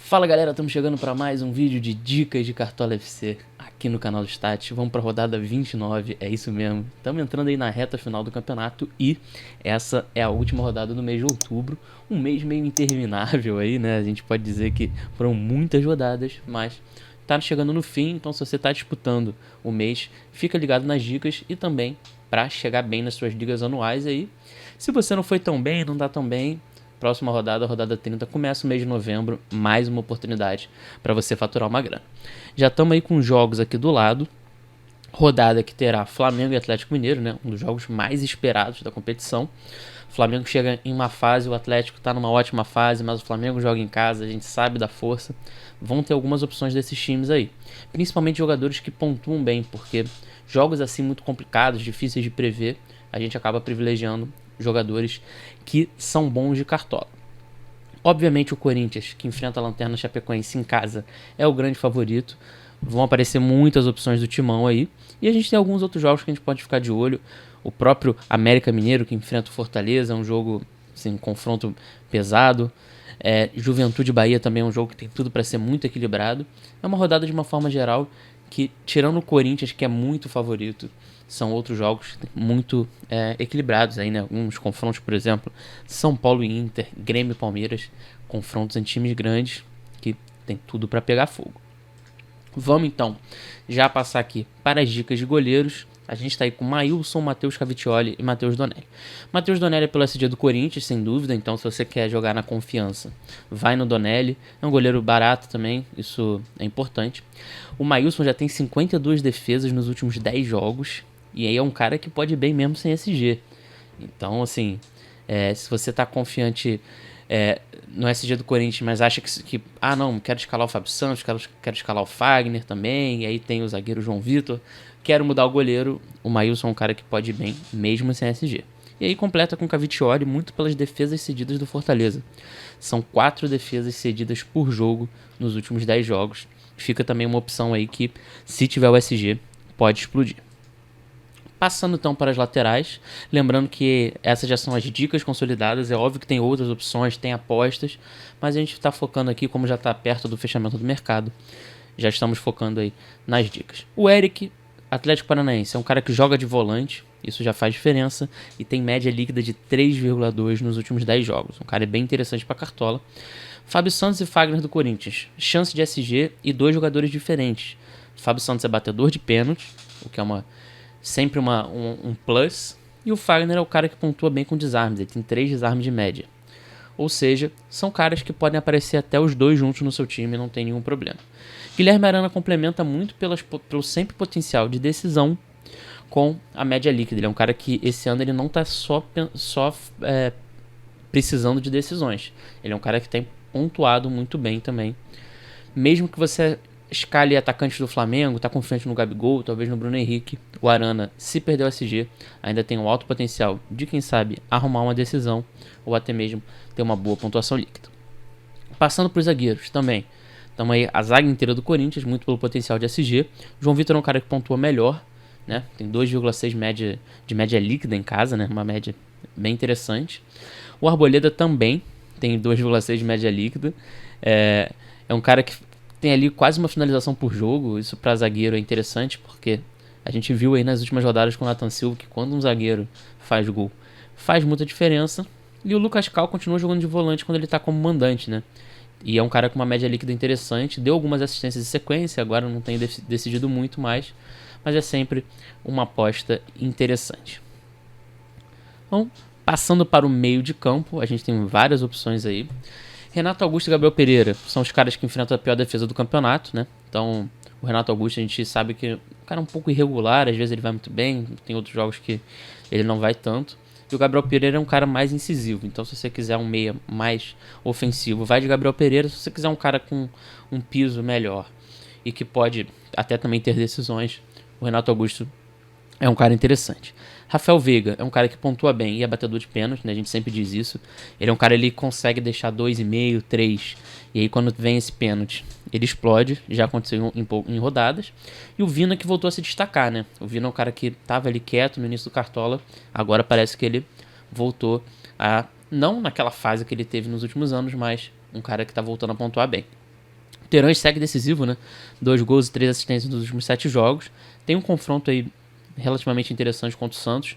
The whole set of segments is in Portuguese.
Fala galera, estamos chegando para mais um vídeo de dicas de Cartola FC aqui no canal do Stat. Vamos para a rodada 29, é isso mesmo. Estamos entrando aí na reta final do campeonato e essa é a última rodada do mês de outubro. Um mês meio interminável aí, né? A gente pode dizer que foram muitas rodadas, mas tá chegando no fim, então se você está disputando o mês, fica ligado nas dicas e também para chegar bem nas suas ligas anuais aí. Se você não foi tão bem, não dá tão bem, próxima rodada, rodada 30, começa o mês de novembro, mais uma oportunidade para você faturar uma grana. Já estamos aí com jogos aqui do lado, rodada que terá Flamengo e Atlético Mineiro, né? Um dos jogos mais esperados da competição. O Flamengo chega em uma fase, o Atlético está numa ótima fase, mas o Flamengo joga em casa, a gente sabe da força. Vão ter algumas opções desses times aí, principalmente jogadores que pontuam bem, porque jogos assim muito complicados, difíceis de prever, a gente acaba privilegiando jogadores que são bons de cartola. Obviamente o Corinthians, que enfrenta a Lanterna Chapecoense em casa, é o grande favorito. Vão aparecer muitas opções do timão aí. E a gente tem alguns outros jogos que a gente pode ficar de olho. O próprio América Mineiro, que enfrenta o Fortaleza, é um jogo, assim, um confronto pesado. Juventude Bahia também é um jogo que tem tudo para ser muito equilibrado. É uma rodada de uma forma geral que, tirando o Corinthians, que é muito favorito, são outros jogos muito equilibrados aí, né? Alguns confrontos, por exemplo, São Paulo e Inter, Grêmio e Palmeiras, confrontos em times grandes que tem tudo para pegar fogo. Vamos então já passar aqui para as dicas de goleiros. A gente está aí com Maílson, Matheus Cavicchioli e Matheus Donelli. Matheus Donelli é pelo SD do Corinthians, sem dúvida, então se você quer jogar na confiança, vai no Donelli. É um goleiro barato também, isso é importante. O Maílson já tem 52 defesas nos últimos 10 jogos, e aí é um cara que pode ir bem mesmo sem SG. Então, assim, se você tá confiante no SG do Corinthians, mas acha que não, quero escalar o Fábio Santos, quero escalar o Fagner também, e aí tem o zagueiro João Vitor, quero mudar o goleiro, o Maílson é um cara que pode ir bem mesmo sem SG. E aí completa com o Cavicchioli muito pelas defesas cedidas do Fortaleza. São 4 defesas cedidas por jogo nos últimos 10 jogos. Fica também uma opção aí que, se tiver o SG, pode explodir. Passando então para as laterais, lembrando que essas já são as dicas consolidadas, é óbvio que tem outras opções, tem apostas, mas a gente está focando aqui, como já está perto do fechamento do mercado, já estamos focando aí nas dicas. O Eric, Atlético Paranaense, é um cara que joga de volante, isso já faz diferença, e tem média líquida de 3,2 nos últimos 10 jogos, um cara bem interessante para cartola. Fábio Santos e Fagner do Corinthians, chance de SG e 2 jogadores diferentes. Fábio Santos é batedor de pênalti, o que é sempre um plus, e o Fagner é o cara que pontua bem com desarmes, ele tem 3 desarmes de média. Ou seja, são caras que podem aparecer até os 2 juntos no seu time, não tem nenhum problema. Guilherme Arana complementa muito pelo sempre potencial de decisão com a média líquida. Ele é um cara que esse ano ele não está só precisando de decisões. Ele é um cara que tem pontuado muito bem também. Mesmo que você escale atacantes do Flamengo, tá confiante no Gabigol, talvez no Bruno Henrique, o Arana, se perder o SG, ainda tem um alto potencial de, quem sabe, arrumar uma decisão ou até mesmo ter uma boa pontuação líquida. Passando para os zagueiros também. Estamos aí a zaga inteira do Corinthians, muito pelo potencial de SG. João Vitor é um cara que pontua melhor, né? Tem 2,6 de média líquida em casa, né? Uma média bem interessante. O Arboleda também tem 2,6 de média líquida. É um cara que tem ali quase uma finalização por jogo. Isso para zagueiro é interessante, porque a gente viu aí nas últimas rodadas com o Nathan Silva que quando um zagueiro faz gol, faz muita diferença. E o Lucas Cal continua jogando de volante quando ele tá como mandante, né? E é um cara com uma média líquida interessante, deu algumas assistências de sequência, agora não tem decidido muito mais, mas é sempre uma aposta interessante. Então, passando para o meio de campo, a gente tem várias opções aí. Renato Augusto e Gabriel Pereira são os caras que enfrentam a pior defesa do campeonato, né? Então, o Renato Augusto a gente sabe que o cara é um pouco irregular, às vezes ele vai muito bem, tem outros jogos que ele não vai tanto. E o Gabriel Pereira é um cara mais incisivo, então se você quiser um meia mais ofensivo, vai de Gabriel Pereira. Se você quiser um cara com um piso melhor e que pode até também ter decisões, o Renato Augusto é um cara interessante. Rafael Veiga é um cara que pontua bem e é batedor de pênalti, né? A gente sempre diz isso. Ele é um cara que consegue deixar 2,5, 3. E aí quando vem esse pênalti, ele explode. Já aconteceu em rodadas. E o Vina que voltou a se destacar, né? O Vina é um cara que estava ali quieto no início do Cartola. Agora parece que ele voltou a... Não naquela fase que ele teve nos últimos anos, mas um cara que está voltando a pontuar bem. Terãs segue decisivo, né? 2 gols e 3 assistências nos últimos 7 jogos. Tem um confronto aí relativamente interessante contra o Santos.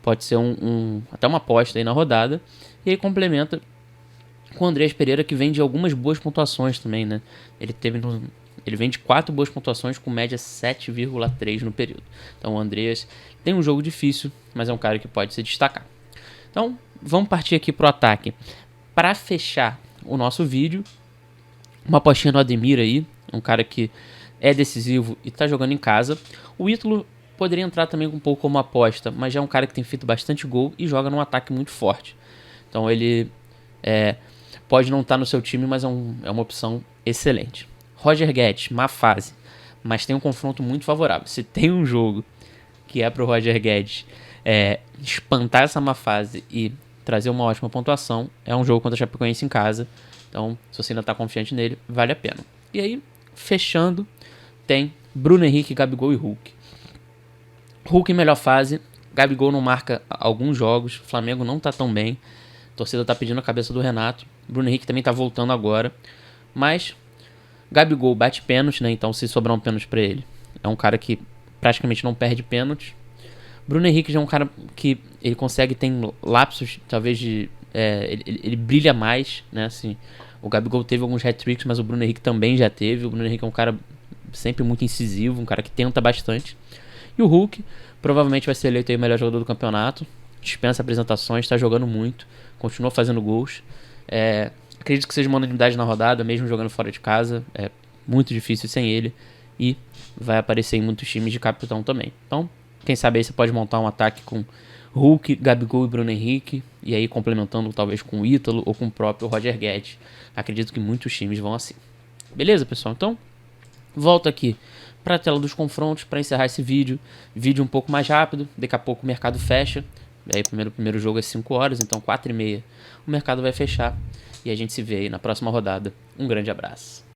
Pode ser até uma aposta aí na rodada. E aí complementa com o Andreas Pereira, que vem de algumas boas pontuações também, né? Ele vem de 4 boas pontuações com média 7,3 no período. Então o Andreas tem um jogo difícil, mas é um cara que pode se destacar. Então vamos partir aqui pro ataque. Para fechar o nosso vídeo, uma apostinha no Ademir aí, um cara que é decisivo e tá jogando em casa. O Ítalo poderia entrar também um pouco como aposta, mas já é um cara que tem feito bastante gol e joga num ataque muito forte. Então ele pode não estar no seu time, mas é uma opção excelente. Roger Guedes, má fase, mas tem um confronto muito favorável. Se tem um jogo que é pro Roger Guedes espantar essa má fase e trazer uma ótima pontuação, é um jogo contra a Chapecoense em casa. Então, se você ainda tá confiante nele, vale a pena. E aí, fechando, tem Bruno Henrique, Gabigol e Hulk. Hulk em melhor fase, Gabigol não marca alguns jogos, o Flamengo não tá tão bem, a torcida tá pedindo a cabeça do Renato, Bruno Henrique também tá voltando agora, mas Gabigol bate pênalti, né? Então se sobrar um pênalti pra ele, é um cara que praticamente não perde pênalti. Bruno Henrique já é um cara que ele consegue ter lapsos, talvez de... ele brilha mais, né? Assim, o Gabigol teve alguns hat-tricks, mas o Bruno Henrique também já teve. O Bruno Henrique é um cara sempre muito incisivo, um cara que tenta bastante. E o Hulk provavelmente vai ser eleito aí o melhor jogador do campeonato. Dispensa apresentações, está jogando muito, continua fazendo gols. Acredito que seja uma unanimidade na rodada, mesmo jogando fora de casa. É muito difícil sem ele. E vai aparecer em muitos times de capitão também. Então, quem sabe aí você pode montar um ataque com Hulk, Gabigol e Bruno Henrique. E aí complementando talvez com o Ítalo ou com o próprio Roger Guedes. Acredito que muitos times vão assim. Beleza, pessoal? Então, volto aqui para a tela dos confrontos para encerrar esse vídeo. Vídeo um pouco mais rápido. Daqui a pouco o mercado fecha. E aí o primeiro jogo é 5 horas, então 4h30 o mercado vai fechar. E a gente se vê aí na próxima rodada. Um grande abraço.